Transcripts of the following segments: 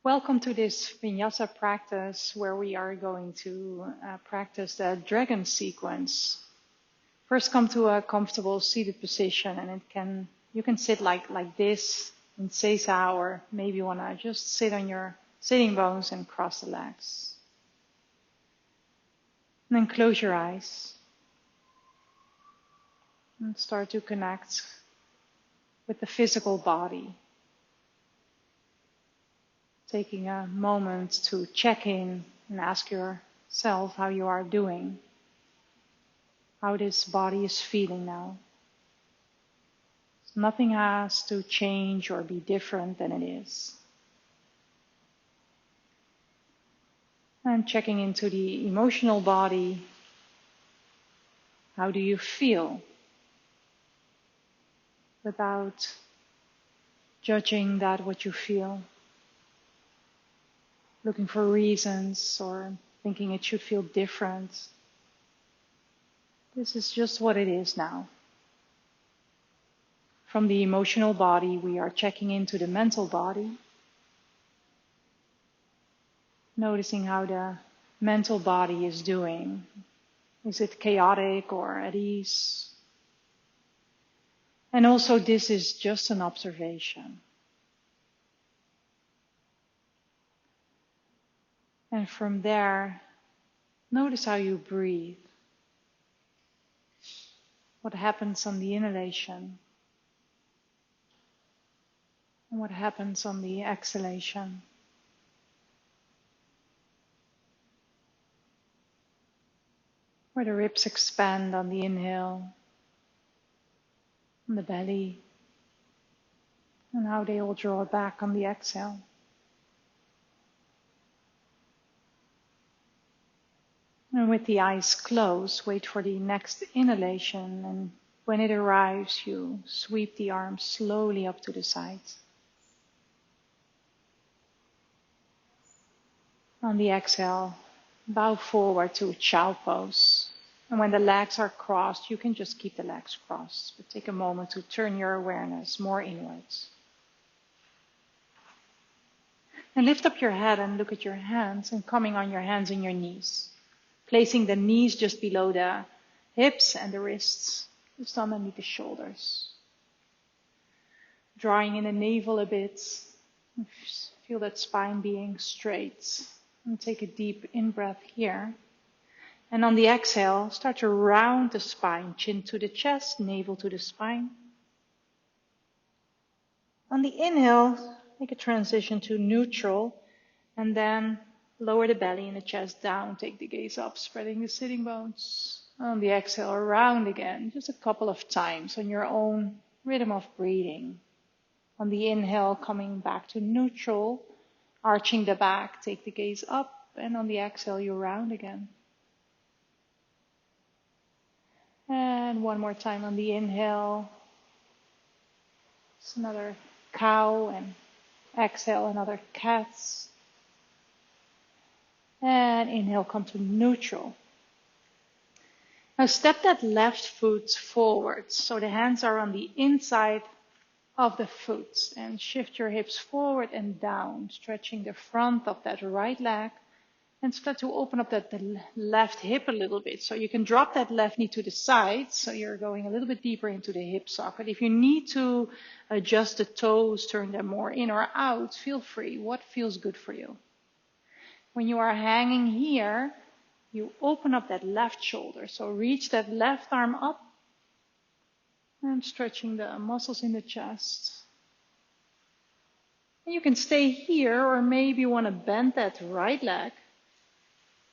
Welcome to this vinyasa practice where we are going to practice the dragon sequence. First, come to a comfortable seated position, and you can sit like this in sesa, or maybe you want to just sit on your sitting bones and cross the legs. And then close your eyes and start to connect with the physical body. Taking a moment to check in and ask yourself how you are doing, how this body is feeling now. Nothing has to change or be different than it is. And checking into the emotional body, how do you feel? Without judging that what you feel. Looking for reasons or thinking it should feel different. This is just what it is now. From the emotional body, we are checking into the mental body. Noticing how the mental body is doing. Is it chaotic or at ease? And also, this is just an observation. And from there, notice how you breathe. What happens on the inhalation? And what happens on the exhalation? Where the ribs expand on the inhale, on the belly, and how they all draw back on the exhale. And with the eyes closed, wait for the next inhalation, and when it arrives, you sweep the arms slowly up to the sides. On the exhale, bow forward to child pose. And when the legs are crossed, you can just keep the legs crossed, but take a moment to turn your awareness more inwards. And lift up your head and look at your hands, and coming on your hands and your knees. Placing the knees just below the hips and the wrists, just underneath the shoulders. Drawing in the navel a bit. Feel that spine being straight. And take a deep in-breath here. And on the exhale, start to round the spine. Chin to the chest, navel to the spine. On the inhale, make a transition to neutral. And then lower the belly and the chest down. Take the gaze up, spreading the sitting bones. On the exhale, round again. Just a couple of times on your own rhythm of breathing. On the inhale, coming back to neutral. Arching the back, take the gaze up. And on the exhale, you round again. And one more time on the inhale. It's another cow, and exhale, another cat. And inhale, come to neutral. Now step that left foot forward. So the hands are on the inside of the foot. And shift your hips forward and down, stretching the front of that right leg. And start to open up that left hip a little bit. So you can drop that left knee to the side. So you're going a little bit deeper into the hip socket. If you need to adjust the toes, turn them more in or out, feel free. What feels good for you? When you are hanging here, you open up that left shoulder. So reach that left arm up. And stretching the muscles in the chest. And you can stay here, or maybe you want to bend that right leg.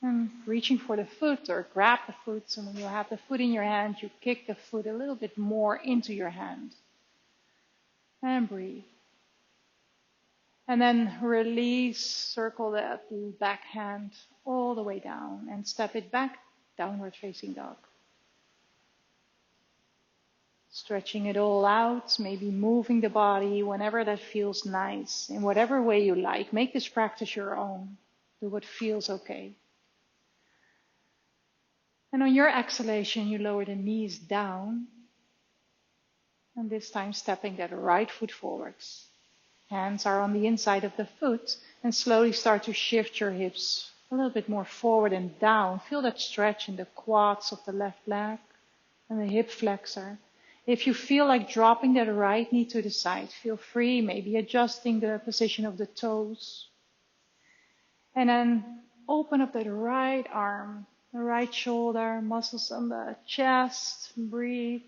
And reaching for the foot or grab the foot. So when you have the foot in your hand, you kick the foot a little bit more into your hand. And breathe. And then release, circle that back hand all the way down and step it back, downward facing dog. Stretching it all out, maybe moving the body whenever that feels nice, in whatever way you like. Make this practice your own. Do what feels okay. And on your exhalation, you lower the knees down. And this time stepping that right foot forwards. Hands are on the inside of the foot, And slowly start to shift your hips a little bit more forward and down. Feel that stretch in the quads of the left leg and the hip flexor. If you feel like dropping that right knee to the side, feel free, maybe adjusting the position of the toes. And then open up that right arm, the right shoulder, muscles on the chest. Breathe.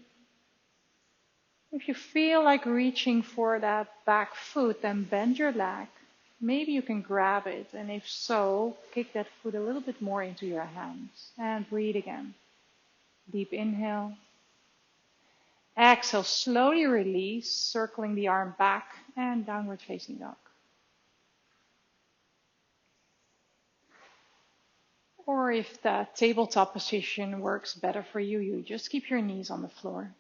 If you feel like reaching for that back foot, then bend your leg. Maybe you can grab it, and if so, kick that foot a little bit more into your hands. And breathe again. Deep inhale. Exhale, slowly release, circling the arm back and downward facing dog. Or if the tabletop position works better for you, you just keep your knees on the floor.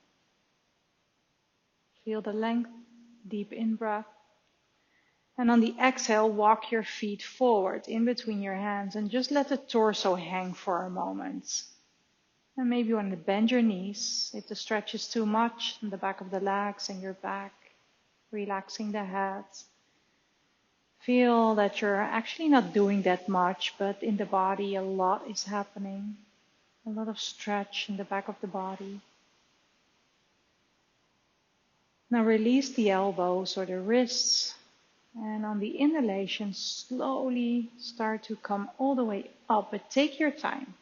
Feel the length, deep in-breath. And on the exhale, walk your feet forward in between your hands and just let the torso hang for a moment. And maybe you want to bend your knees if the stretch is too much in the back of the legs and your back, relaxing the head. Feel that you're actually not doing that much, but in the body a lot is happening. A lot of stretch in the back of the body. Now release the elbows or the wrists. And on the inhalation, slowly start to come all the way up, but take your time.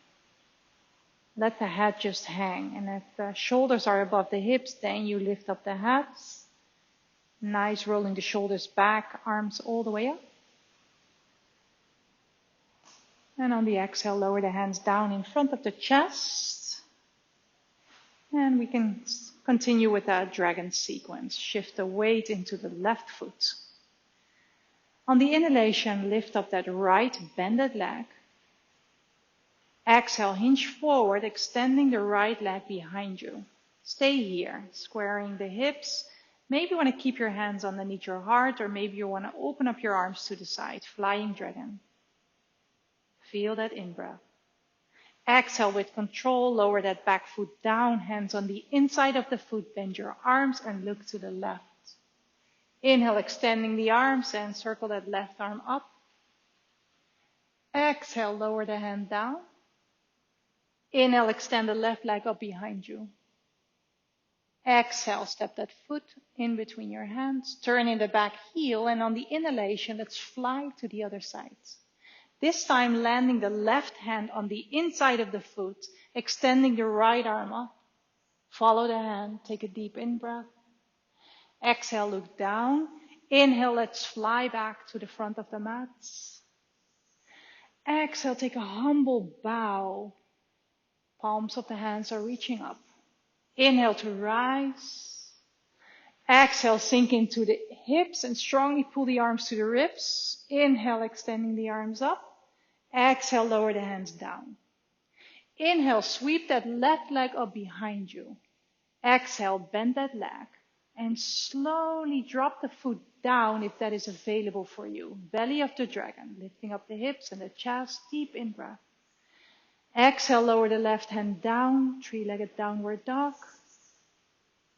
Let the head just hang. And if the shoulders are above the hips, then you lift up the head. Nice, rolling the shoulders back, arms all the way up. And on the exhale, lower the hands down in front of the chest. And we can continue with that dragon sequence. Shift the weight into the left foot. On the inhalation, lift up that right bended leg. Exhale, hinge forward, extending the right leg behind you. Stay here, squaring the hips. Maybe you want to keep your hands underneath your heart, or maybe you want to open up your arms to the side, flying dragon. Feel that in-breath. Exhale with control, lower that back foot down, hands on the inside of the foot, bend your arms and look to the left. Inhale, extending the arms and circle that left arm up. Exhale, lower the hand down. Inhale, extend the left leg up behind you. Exhale, step that foot in between your hands. Turn in the back heel, and on the inhalation, let's fly to the other side. This time landing the left hand on the inside of the foot, extending the right arm up. Follow the hand, take a deep in-breath. Exhale, look down. Inhale, let's fly back to the front of the mat. Exhale, take a humble bow. Palms of the hands are reaching up. Inhale to rise. Exhale, sink into the hips and strongly pull the arms to the ribs. Inhale, extending the arms up. Exhale, lower the hands down. Inhale, sweep that left leg up behind you. Exhale, bend that leg. And slowly drop the foot down if that is available for you. Belly of the dragon, lifting up the hips and the chest, deep in-breath. Exhale, lower the left hand down, three-legged downward dog.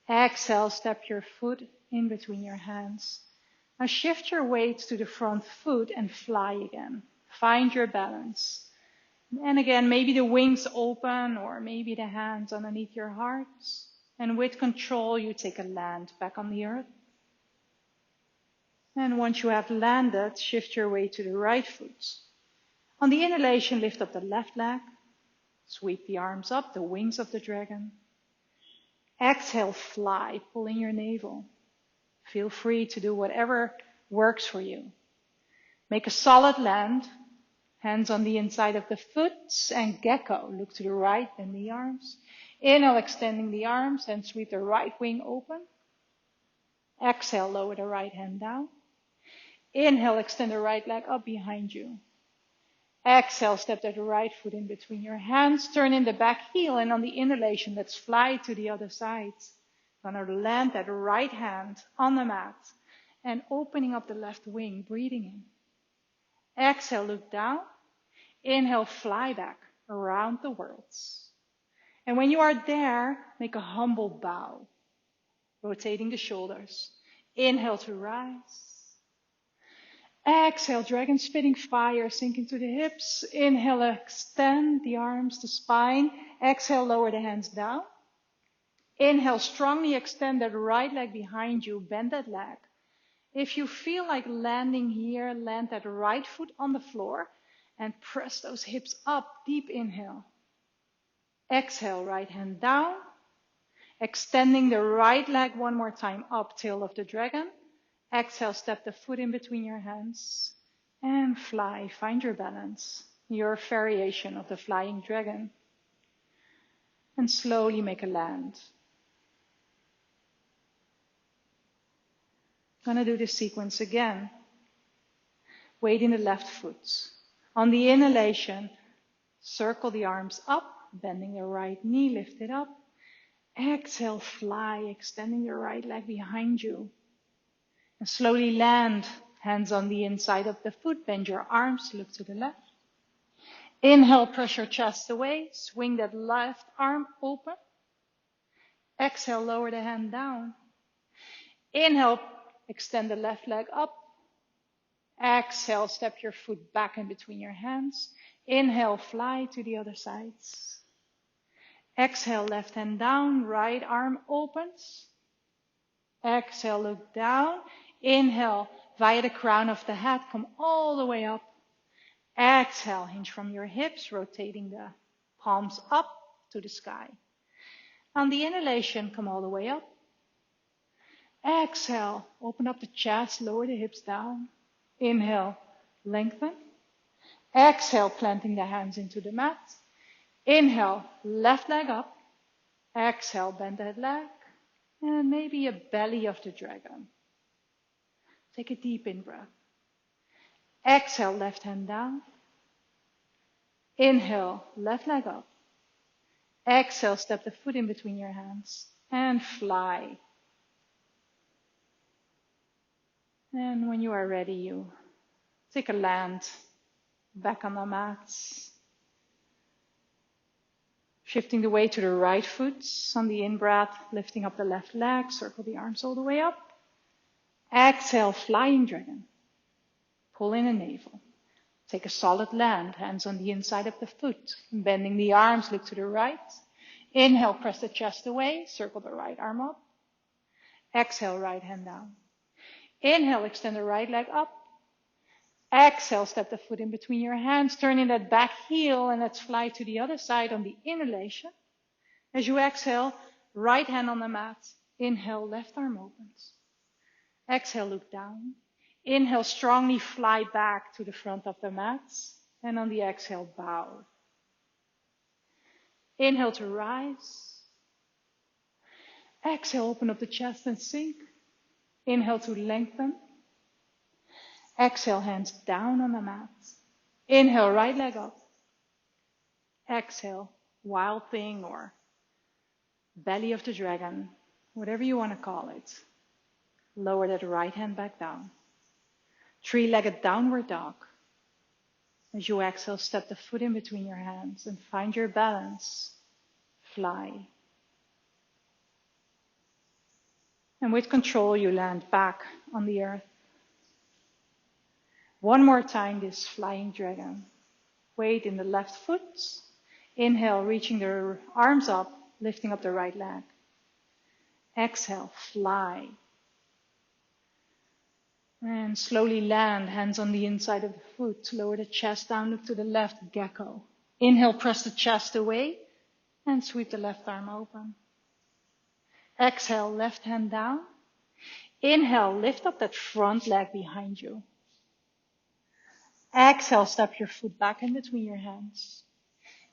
Exhale, step your foot in between your hands. Now shift your weight to the front foot and fly again. Find your balance. And again, maybe the wings open or maybe the hands underneath your heart. And with control, you take a land back on the earth. And once you have landed, shift your weight to the right foot. On the inhalation, lift up the left leg. Sweep the arms up, the wings of the dragon. Exhale, fly, pulling your navel. Feel free to do whatever works for you. Make a solid land. Hands on the inside of the foot and gecko. Look to the right, bend the arms. Inhale, extending the arms and sweep the right wing open. Exhale, lower the right hand down. Inhale, extend the right leg up behind you. Exhale, step that right foot in between your hands. Turn in the back heel, and on the inhalation, let's fly to the other side. Gonna land that right hand on the mat and opening up the left wing, breathing in. Exhale, look down. Inhale, fly back around the world. And when you are there, make a humble bow, rotating the shoulders. Inhale to rise. Exhale, dragon spitting fire, sink into the hips. Inhale, extend the arms, the spine. Exhale, lower the hands down. Inhale, strongly extend that right leg behind you, bend that leg. If you feel like landing here, land that right foot on the floor and press those hips up. Deep inhale. Exhale, right hand down. Extending the right leg one more time up, tail of the dragon. Exhale, step the foot in between your hands and fly. Find your balance, your variation of the flying dragon. And slowly make a land. Gonna do this sequence again. Weight in the left foot. On the inhalation, circle the arms up, bending the right knee, lift it up. Exhale, fly, extending the right leg behind you. And slowly land, hands on the inside of the foot, bend your arms, look to the left. Inhale, press your chest away, swing that left arm open. Exhale, lower the hand down. Inhale, extend the left leg up. Exhale, step your foot back in between your hands. Inhale, fly to the other sides. Exhale, left hand down, right arm opens. Exhale, look down. Inhale, via the crown of the head, come all the way up. Exhale, hinge from your hips, rotating the palms up to the sky. On the inhalation, come all the way up. Exhale, open up the chest, lower the hips down. Inhale, lengthen. Exhale, planting the hands into the mat. Inhale, left leg up. Exhale, bend that leg. And maybe a belly of the dragon. Take a deep in-breath. Exhale, left hand down. Inhale, left leg up. Exhale, step the foot in between your hands and fly. And when you are ready, you take a land back on the mats. Shifting the weight to the right foot on the in-breath, lifting up the left leg, circle the arms all the way up. Exhale, flying dragon. Pull in a navel. Take a solid land, hands on the inside of the foot. Bending the arms, look to the right. Inhale, press the chest away, circle the right arm up. Exhale, right hand down. Inhale, extend the right leg up. Exhale, step the foot in between your hands, turn in that back heel, and let's fly to the other side on the inhalation. As you exhale, right hand on the mat. Inhale, left arm opens. Exhale, look down. Inhale, strongly fly back to the front of the mat. And on the exhale, bow. Inhale to rise. Exhale, open up the chest and sink. Inhale to lengthen. Exhale, hands down on the mat. Inhale, right leg up. Exhale, wild thing or belly of the dragon, whatever you want to call it. Lower that right hand back down. Three-legged downward dog. As you exhale, step the foot in between your hands and find your balance. Fly. And with control, you land back on the earth. One more time, this flying dragon. Weight in the left foot. Inhale, reaching the arms up, lifting up the right leg. Exhale, fly. And slowly land, hands on the inside of the foot. Lower the chest down, look to the left, gecko. Inhale, press the chest away and sweep the left arm open. Exhale, left hand down. Inhale, lift up that front leg behind you. Exhale, step your foot back in between your hands.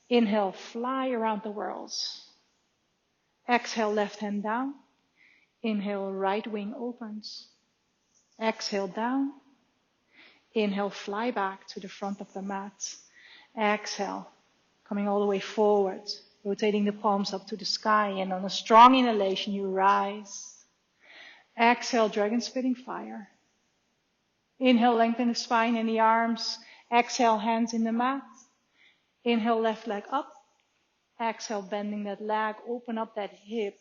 Inhale, fly around the world. Exhale, left hand down. Inhale, right wing opens. Exhale, down. Inhale, fly back to the front of the mat. Exhale, coming all the way forward, rotating the palms up to the sky. And on a strong inhalation, you rise. Exhale, dragon spitting fire. Inhale, lengthen the spine and the arms. Exhale, hands in the mat. Inhale, left leg up. Exhale, bending that leg, open up that hip.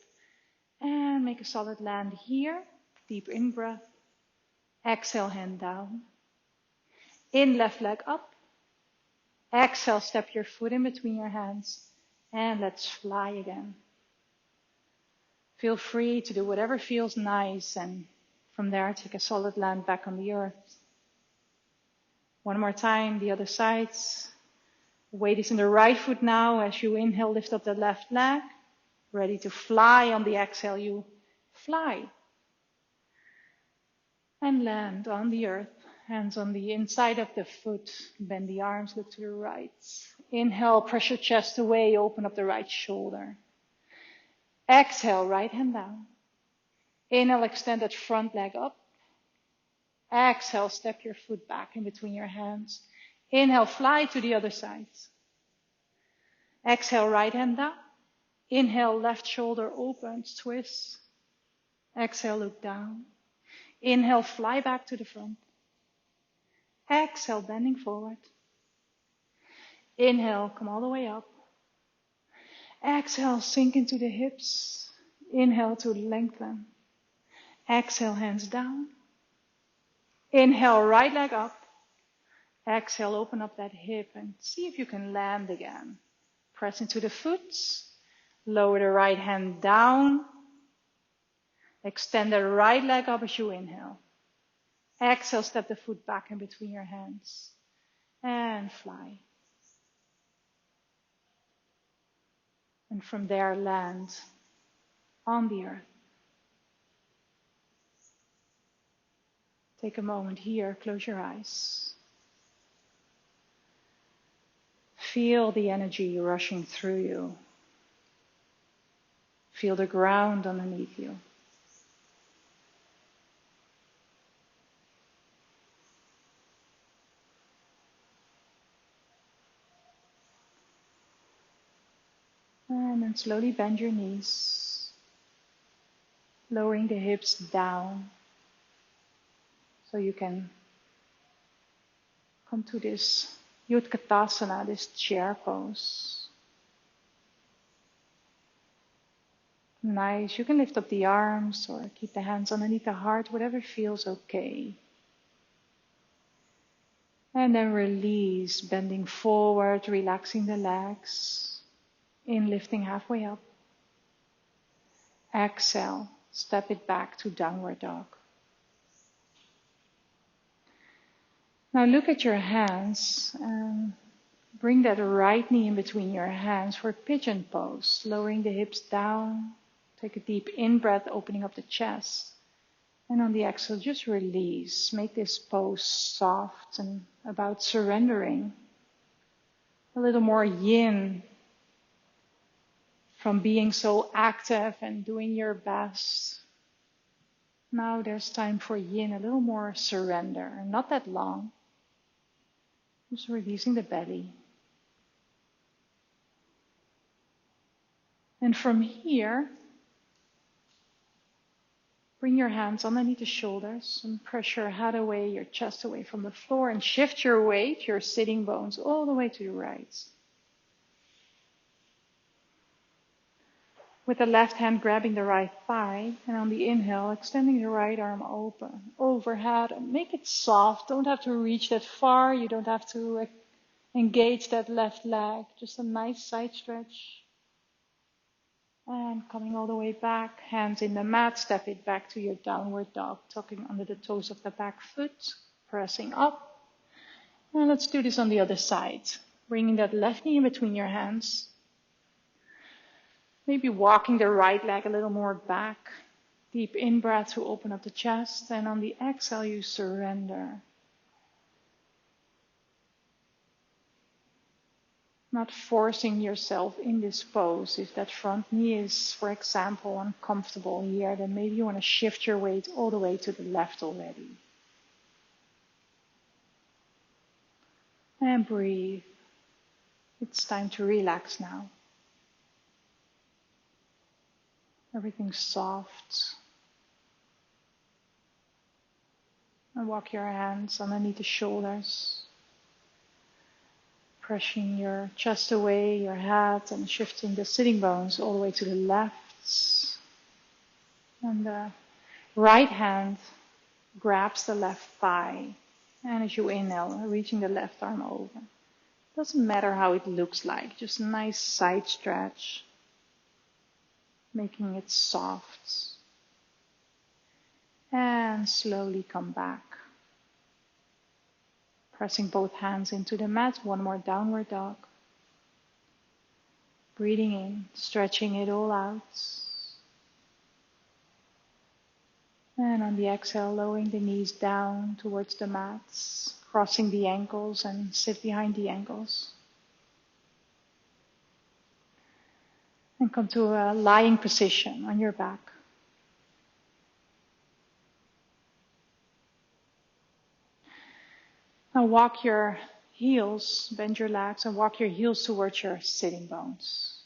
And make a solid land here. Deep in-breath. Exhale, hand down. In, left leg up. Exhale, step your foot in between your hands. And let's fly again. Feel free to do whatever feels nice, and from there take a solid land back on the earth. One more time, the other sides. Weight is in the right foot now. As you inhale, lift up the left leg. Ready to fly. On the exhale, you fly. And land on the earth. Hands on the inside of the foot. Bend the arms, look to the right. Inhale, press your chest away, open up the right shoulder. Exhale, right hand down. Inhale, extend that front leg up. Exhale, step your foot back in between your hands. Inhale, fly to the other side. Exhale, right hand down. Inhale, left shoulder opens, twist. Exhale, look down. Inhale, fly back to the front. Exhale, bending forward. Inhale, come all the way up. Exhale, sink into the hips. Inhale to lengthen. Exhale, hands down. Inhale, right leg up. Exhale, open up that hip and see if you can land again. Press into the foot. Lower the right hand down. Extend the right leg up as you inhale. Exhale, step the foot back in between your hands. And fly. And from there, land on the earth. Take a moment here, close your eyes. Feel the energy rushing through you. Feel the ground underneath you. And then slowly bend your knees, lowering the hips down so you can come to this Utkatasana, this chair pose. Nice. You can lift up the arms or keep the hands underneath the heart, whatever feels okay. And then release, bending forward, relaxing the legs. In, lifting halfway up. Exhale, step it back to downward dog. Now look at your hands and bring that right knee in between your hands for pigeon pose, lowering the hips down. Take a deep in-breath, opening up the chest. And on the exhale, just release. Make this pose soft and about surrendering. A little more yin from being so active and doing your best. Now there's time for yin, a little more surrender. Not that long. Just releasing the belly. And from here, bring your hands underneath the shoulders and press your head away, your chest away from the floor, and shift your weight, your sitting bones, all the way to the right. With the left hand grabbing the right thigh, and on the inhale, extending the right arm open, overhead, and make it soft. Don't have to reach that far. You don't have to engage that left leg. Just a nice side stretch. And coming all the way back, hands in the mat, step it back to your downward dog, tucking under the toes of the back foot, pressing up. And let's do this on the other side. Bringing that left knee in between your hands. Maybe walking the right leg a little more back. Deep in-breath to open up the chest. And on the exhale, you surrender. Not forcing yourself in this pose. If that front knee is, for example, uncomfortable here, then maybe you want to shift your weight all the way to the left already. And breathe. It's time to relax now. Everything's soft. And walk your hands underneath the shoulders. Pressing your chest away, your head, and shifting the sitting bones all the way to the left. And the right hand grabs the left thigh. And as you inhale, reaching the left arm over. Doesn't matter how it looks like, just a nice side stretch, making it soft. And slowly come back. Pressing both hands into the mat, one more downward dog. Breathing in, stretching it all out. And on the exhale, lowering the knees down towards the mats, crossing the ankles and sit behind the ankles. And come to a lying position on your back. Now walk your heels, bend your legs and walk your heels towards your sitting bones.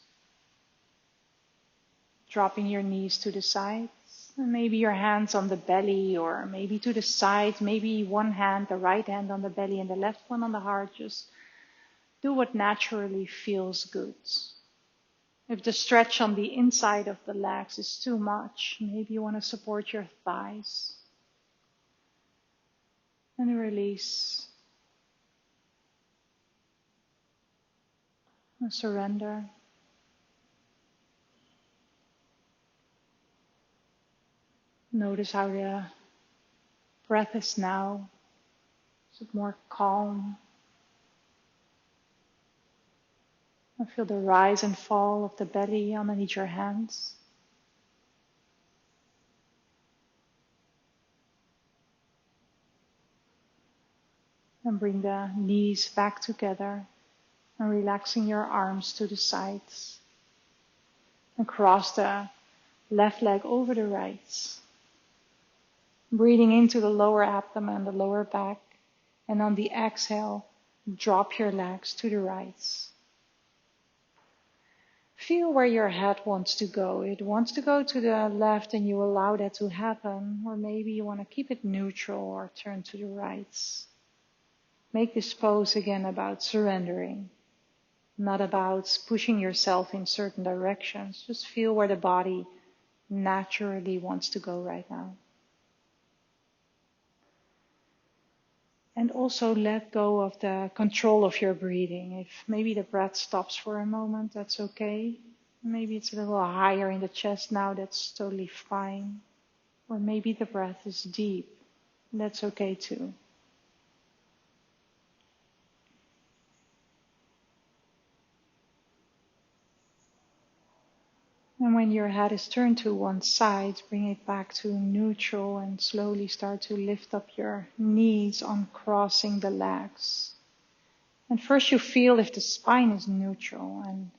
Dropping your knees to the sides, and maybe your hands on the belly or maybe to the sides, maybe one hand, the right hand on the belly and the left one on the heart. Just do what naturally feels good. If the stretch on the inside of the legs is too much, maybe you want to support your thighs. And release. And surrender. Notice how the breath is now. Is it more calm? I feel the rise and fall of the belly underneath your hands. And bring the knees back together and relaxing your arms to the sides. And cross the left leg over the right. Breathing into the lower abdomen, the lower back. And on the exhale, drop your legs to the right. Feel where your head wants to go. It wants to go to the left and you allow that to happen. Or maybe you want to keep it neutral or turn to the right. Make this pose again about surrendering. Not about pushing yourself in certain directions. Just feel where the body naturally wants to go right now. And also let go of the control of your breathing. If maybe the breath stops for a moment, that's okay. Maybe it's a little higher in the chest now, that's totally fine. Or maybe the breath is deep, that's okay too. And when your head is turned to one side, bring it back to neutral and slowly start to lift up your knees, uncrossing the legs. And first you feel if the spine is neutral, and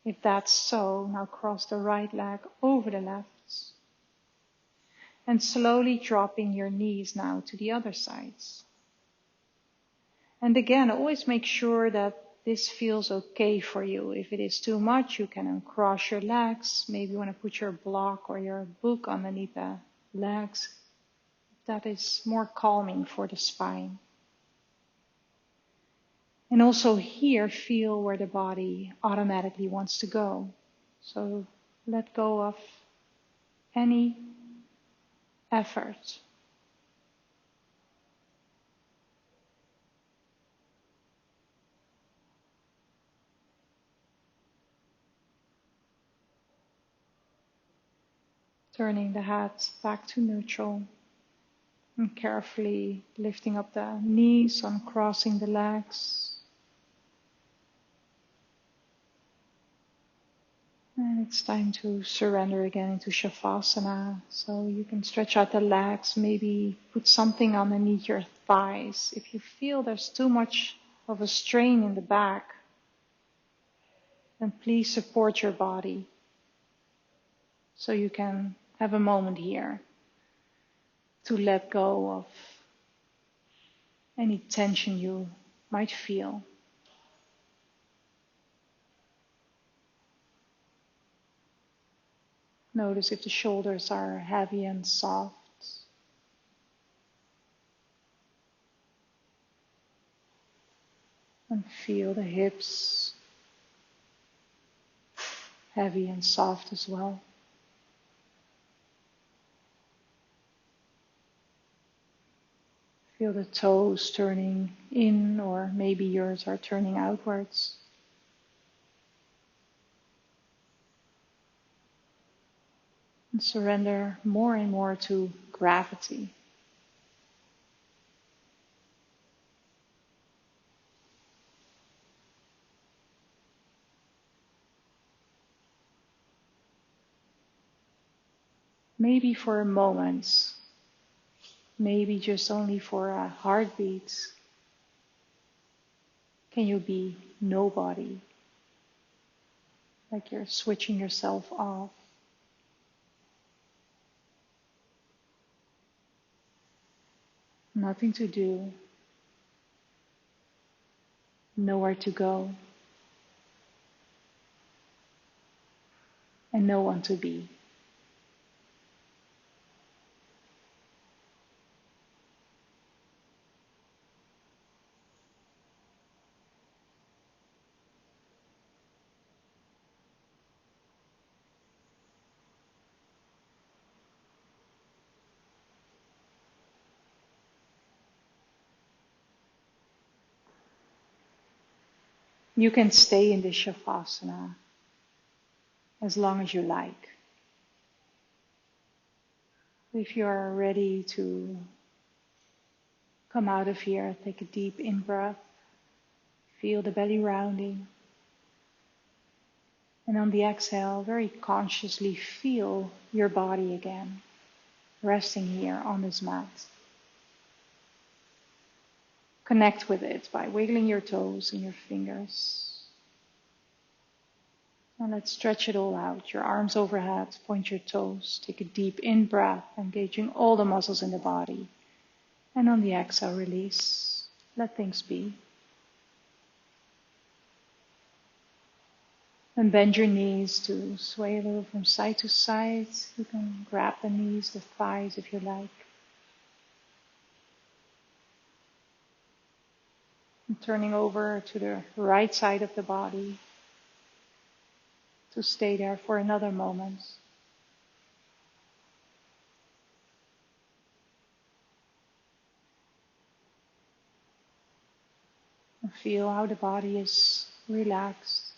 if that's so, now cross the right leg over the left. And slowly dropping your knees now to the other sides. And again, always make sure that this feels okay for you. If it is too much, you can uncross your legs. Maybe you want to put your block or your book underneath the legs. That is more calming for the spine. And also here, feel where the body automatically wants to go. So let go of any effort. Turning the head back to neutral and carefully lifting up the knees, uncrossing the legs. And it's time to surrender again into Savasana. So you can stretch out the legs, maybe put something underneath your thighs. If you feel there's too much of a strain in the back, then please support your body so you can have a moment here to let go of any tension you might feel. Notice if the shoulders are heavy and soft. And feel the hips heavy and soft as well. Feel the toes turning in, or maybe yours are turning outwards. And surrender more and more to gravity. Maybe for a moment, maybe just only for a heartbeat, can you be nobody? Like you're switching yourself off. Nothing to do, nowhere to go, and no one to be. You can stay in this Savasana as long as you like. If you're ready to come out of here, take a deep in-breath. Feel the belly rounding. And on the exhale, very consciously feel your body again, resting here on this mat. Connect with it by wiggling your toes and your fingers. And let's stretch it all out. Your arms overhead, point your toes. Take a deep in-breath, engaging all the muscles in the body. And on the exhale, release. Let things be. And bend your knees to sway a little from side to side. You can grab the knees, the thighs if you like. And turning over to the right side of the body to stay there for another moment. And feel how the body is relaxed.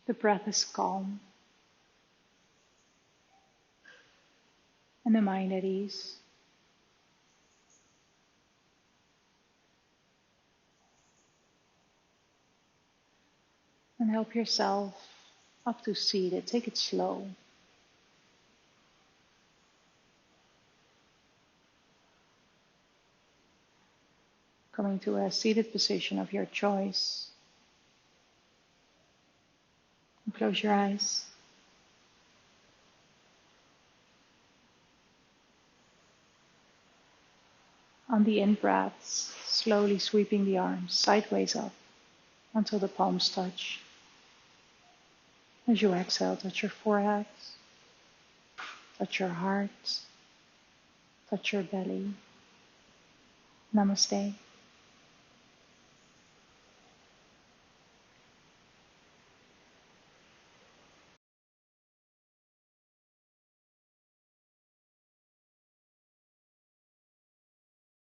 The breath is calm. And the mind at ease. And help yourself up to seated. Take it slow. Coming to a seated position of your choice. And close your eyes. On the in-breaths, slowly sweeping the arms sideways up until the palms touch. As you exhale, touch your forehead, touch your heart, touch your belly. Namaste.